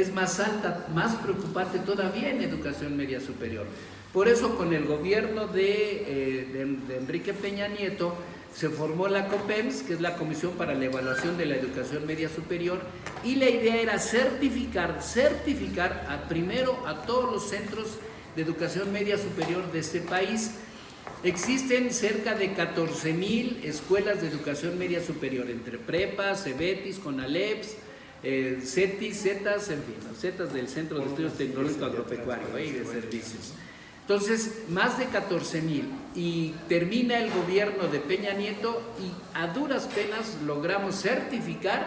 es más alta, más preocupante todavía en educación media superior. Por eso con el gobierno de Enrique Peña Nieto se formó la COPEMS, que es la Comisión para la Evaluación de la Educación Media Superior, y la idea era certificar primero a todos los centros de educación media superior de este país. Existen cerca de 14,000 escuelas de educación media superior, entre prepas, CEBETIS, CONALEPS, CETIS, ZETAS, en fin, las ZETAS del Centro de Estudios Tecnológicos Agropecuarios y de Servicios. Entonces, más de 14,000, y termina el gobierno de Peña Nieto y a duras penas logramos certificar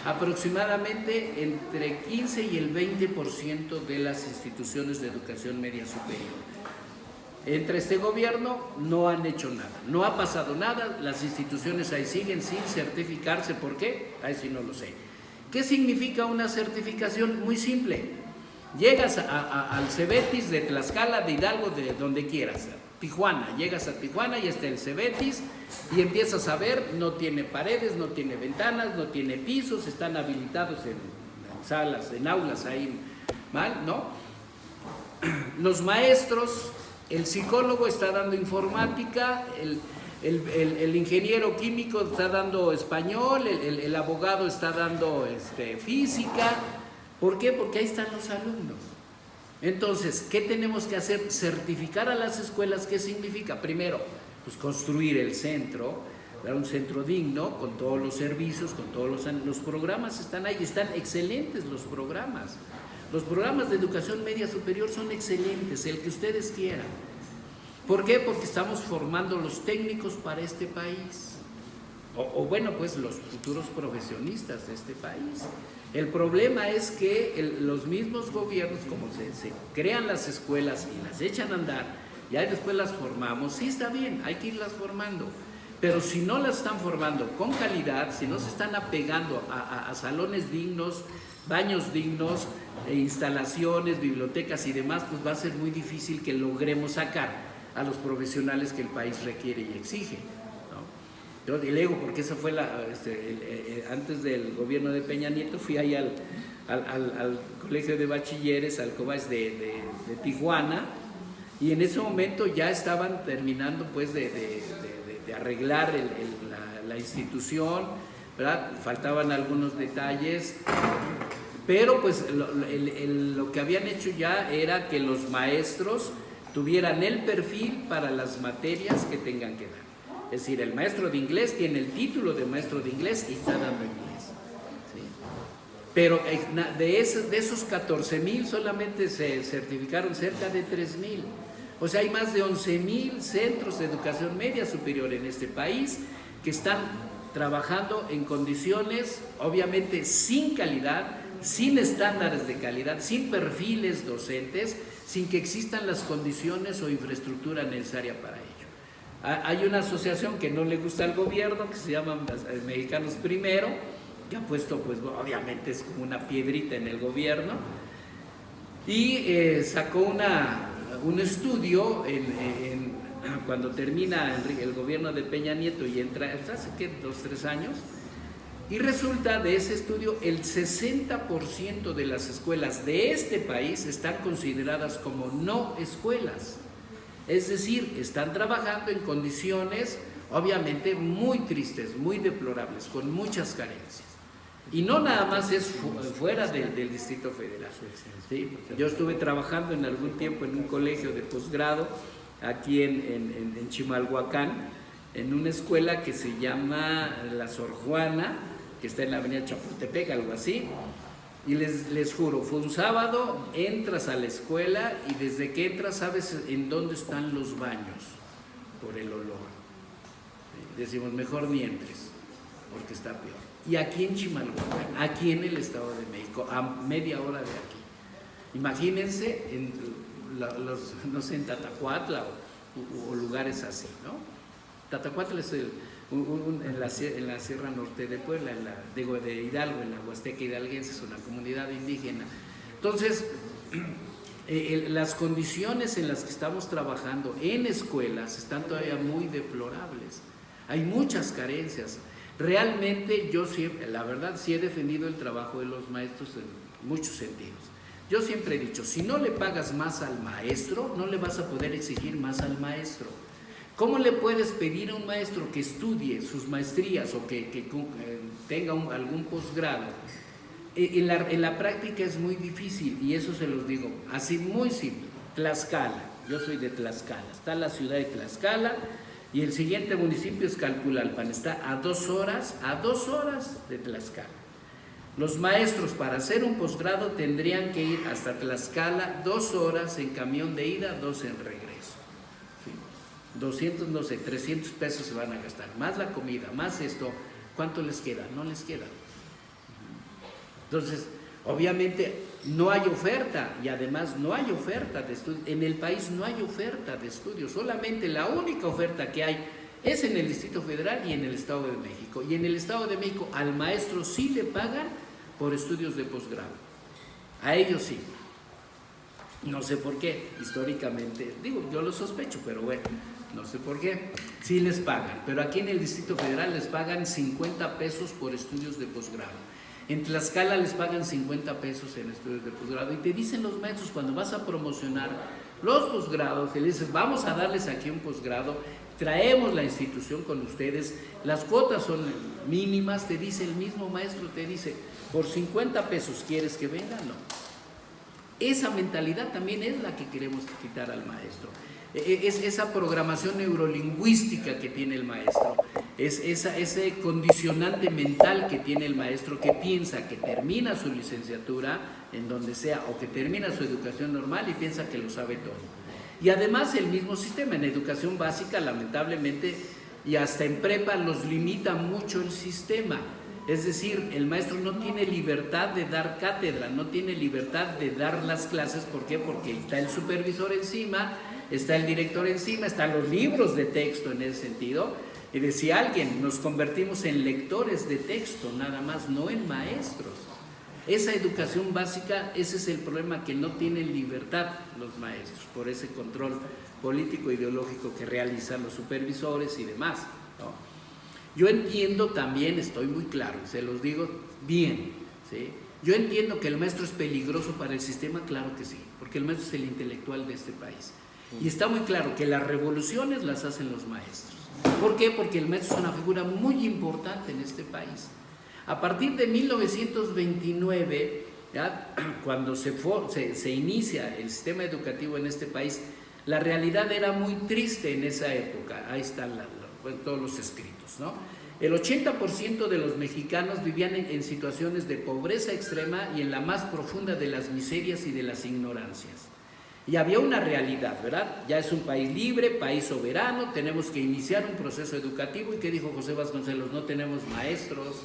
aproximadamente entre 15 y el 20% de las instituciones de educación media superior. Entre este gobierno no han hecho nada, no ha pasado nada, las instituciones ahí siguen sin certificarse. ¿Por qué? Ahí sí no lo sé. ¿Qué significa una certificación? Muy simple. Llegas al CEBETIS de Tlaxcala, de Hidalgo, de donde quieras, Tijuana, llegas a Tijuana y está el CEBETIS y empiezas a ver, no tiene paredes, no tiene ventanas, no tiene pisos, están habilitados en salas, en aulas ahí mal, ¿no? Los maestros, el psicólogo está dando informática, el ingeniero químico está dando español, el abogado está dando física. ¿Por qué? Porque ahí están los alumnos. Entonces, ¿qué tenemos que hacer? Certificar a las escuelas. ¿Qué significa? Primero, pues construir el centro, dar un centro digno, con todos los servicios, con todos los programas están ahí, están excelentes los programas. Los programas de educación media superior son excelentes, el que ustedes quieran. ¿Por qué? Porque estamos formando los técnicos para este país. O bueno, pues los futuros profesionistas de este país. El problema es que los mismos gobiernos, como se crean las escuelas y las echan a andar, ya después las formamos, sí está bien, hay que irlas formando, pero si no las están formando con calidad, si no se están apegando a salones dignos, baños dignos, instalaciones, bibliotecas y demás, pues va a ser muy difícil que logremos sacar a los profesionales que el país requiere y exige. Y le digo, porque esa fue antes del gobierno de Peña Nieto, fui ahí al colegio de bachilleres, al COBACH de Tijuana, y en ese momento ya estaban terminando pues de arreglar la institución, ¿verdad? Faltaban algunos detalles, pero pues lo que habían hecho ya era que los maestros tuvieran el perfil para las materias que tengan que dar. Es decir, el maestro de inglés tiene el título de maestro de inglés y está dando inglés, ¿sí? Pero de esos 14,000 solamente se certificaron cerca de 3,000. O sea, hay más de 11,000 centros de educación media superior en este país que están trabajando en condiciones, obviamente, sin calidad, sin estándares de calidad, sin perfiles docentes, sin que existan las condiciones o infraestructura necesaria para ello. Hay una asociación que no le gusta al gobierno, que se llama Mexicanos Primero, que ha puesto, pues obviamente es como una piedrita en el gobierno, y sacó un estudio cuando termina el gobierno de Peña Nieto y entra, hace ¿qué? 2 o 3 años, y resulta de ese estudio el 60% de las escuelas de este país están consideradas como no escuelas. Es decir, están trabajando en condiciones obviamente muy tristes, muy deplorables, con muchas carencias. Y no nada más es fuera del Distrito Federal, ¿sí? Yo estuve trabajando en algún tiempo en un colegio de posgrado aquí en Chimalhuacán, en una escuela que se llama La Sor Juana, que está en la avenida Chapultepec, algo así. Y les juro, fue un sábado, entras a la escuela y desde que entras sabes en dónde están los baños, por el olor. Decimos, mejor ni entres, porque está peor. Y aquí en Chimalhuacán, aquí en el Estado de México, a media hora de aquí. Imagínense, no sé, en Tatacuatla o lugares así, ¿no? Tatacuatla es en la Sierra Norte de Puebla, de Hidalgo, en la Huasteca Hidalguense, es una comunidad indígena. Entonces, las condiciones en las que estamos trabajando en escuelas están todavía muy deplorables. Hay muchas carencias. Realmente yo siempre, la verdad, sí he defendido el trabajo de los maestros muchos sentidos. Yo siempre he dicho, si no le pagas más al maestro, no le vas a poder exigir más al maestro. ¿Cómo le puedes pedir a un maestro que estudie sus maestrías o que tenga algún posgrado? En la práctica es muy difícil, y eso se los digo, así muy simple. Tlaxcala, yo soy de Tlaxcala, está la ciudad de Tlaxcala y el siguiente municipio es Calpulalpan, está a 2 horas de Tlaxcala. Los maestros para hacer un posgrado tendrían que ir hasta Tlaxcala 2 horas en camión de ida, 2 en regreso. 200, no sé, 300 pesos se van a gastar, más la comida, más esto, ¿cuánto les queda? No les queda. Entonces, obviamente no hay oferta, y además no hay oferta de estudio. En el país no hay oferta de estudio, solamente la única oferta que hay es en el Distrito Federal y en el Estado de México. Y en el Estado de México al maestro sí le pagan por estudios de posgrado, a ellos sí. No sé por qué, históricamente, digo, yo lo sospecho, pero bueno, no sé por qué, sí les pagan, pero aquí en el Distrito Federal les pagan 50 pesos por estudios de posgrado. En Tlaxcala les pagan 50 pesos en estudios de posgrado, y te dicen los maestros cuando vas a promocionar los posgrados, te dices, vamos a darles aquí un posgrado, traemos la institución con ustedes, las cuotas son mínimas, te dice el mismo maestro, te dice, por 50 pesos ¿quieres que venga? No. Esa mentalidad también es la que queremos quitar al maestro. Es esa programación neurolingüística que tiene el maestro, es ese condicionante mental que tiene el maestro, que piensa que termina su licenciatura en donde sea o que termina su educación normal y piensa que lo sabe todo. Y además el mismo sistema en educación básica, lamentablemente, y hasta en prepa los limita mucho el sistema. Es decir, el maestro no tiene libertad de dar cátedra, no tiene libertad de dar las clases. ¿Por qué? Porque está el supervisor encima, está el director encima, están los libros de texto en ese sentido. Y decía alguien, nos convertimos en lectores de texto, nada más, no en maestros. Esa educación básica, ese es el problema, que no tienen libertad los maestros por ese control político ideológico que realizan los supervisores y demás, ¿no? Yo entiendo también, estoy muy claro, se los digo bien, ¿sí? Yo entiendo que el maestro es peligroso para el sistema, claro que sí, porque el maestro es el intelectual de este país. Y está muy claro que las revoluciones las hacen los maestros. ¿Por qué? Porque el maestro es una figura muy importante en este país. A partir de 1929, ¿ya?, cuando se inicia el sistema educativo en este país, la realidad era muy triste en esa época. Ahí están todos los escritos, ¿no? El 80% de los mexicanos vivían en situaciones de pobreza extrema y en la más profunda de las miserias y de las ignorancias. Y había una realidad, ¿verdad? Ya es un país libre, país soberano, tenemos que iniciar un proceso educativo. ¿Y qué dijo José Vasconcelos? No tenemos maestros.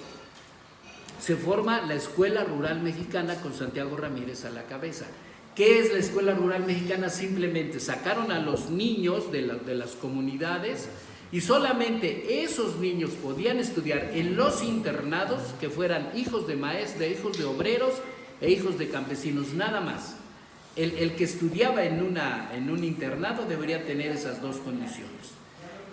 Se forma la Escuela Rural Mexicana con Santiago Ramírez a la cabeza. ¿Qué es la Escuela Rural Mexicana? Simplemente sacaron a los niños de las comunidades y solamente esos niños podían estudiar en los internados, que fueran hijos de maestros, hijos de obreros e hijos de campesinos, nada más. El que estudiaba en un internado debería tener esas dos condiciones.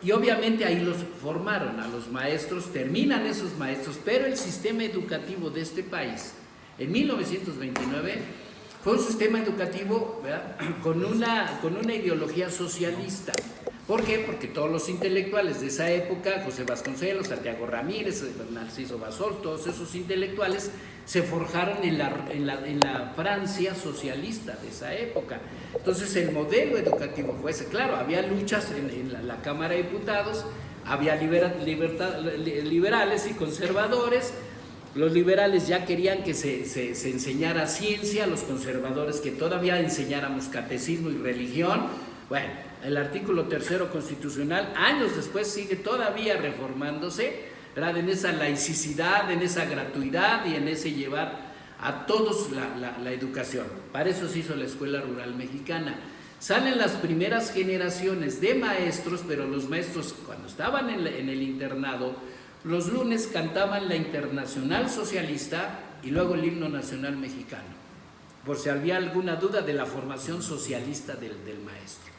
Y obviamente ahí los formaron a los maestros, terminan esos maestros, pero el sistema educativo de este país, en 1929, fue un sistema educativo, ¿verdad?, con una ideología socialista. ¿Por qué? Porque todos los intelectuales de esa época, José Vasconcelos, Santiago Ramírez, Narciso Basol, todos esos intelectuales se forjaron en la Francia socialista de esa época. Entonces el modelo educativo fue ese. Claro, había luchas en la Cámara de Diputados, había liberales y conservadores. Los liberales ya querían que se enseñara ciencia, los conservadores que todavía enseñáramos catecismo y religión. Bueno, el artículo 3 constitucional, años después, sigue todavía reformándose, ¿verdad?, en esa laicidad, en esa gratuidad y en ese llevar a todos la educación. Para eso se hizo la Escuela Rural Mexicana. Salen las primeras generaciones de maestros, pero los maestros, cuando estaban en el internado, los lunes cantaban la Internacional Socialista y luego el himno nacional mexicano, por si había alguna duda de la formación socialista del maestro.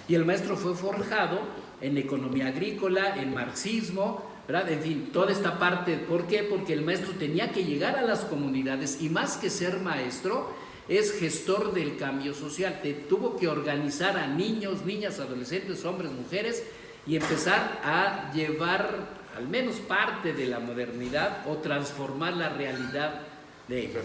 Y el maestro fue forjado en economía agrícola, en marxismo, ¿verdad? En fin, toda esta parte, ¿por qué? Porque el maestro tenía que llegar a las comunidades y más que ser maestro, es gestor del cambio social. Tuvo que organizar a niños, niñas, adolescentes, hombres, mujeres y empezar a llevar al menos parte de la modernidad o transformar la realidad de ellos.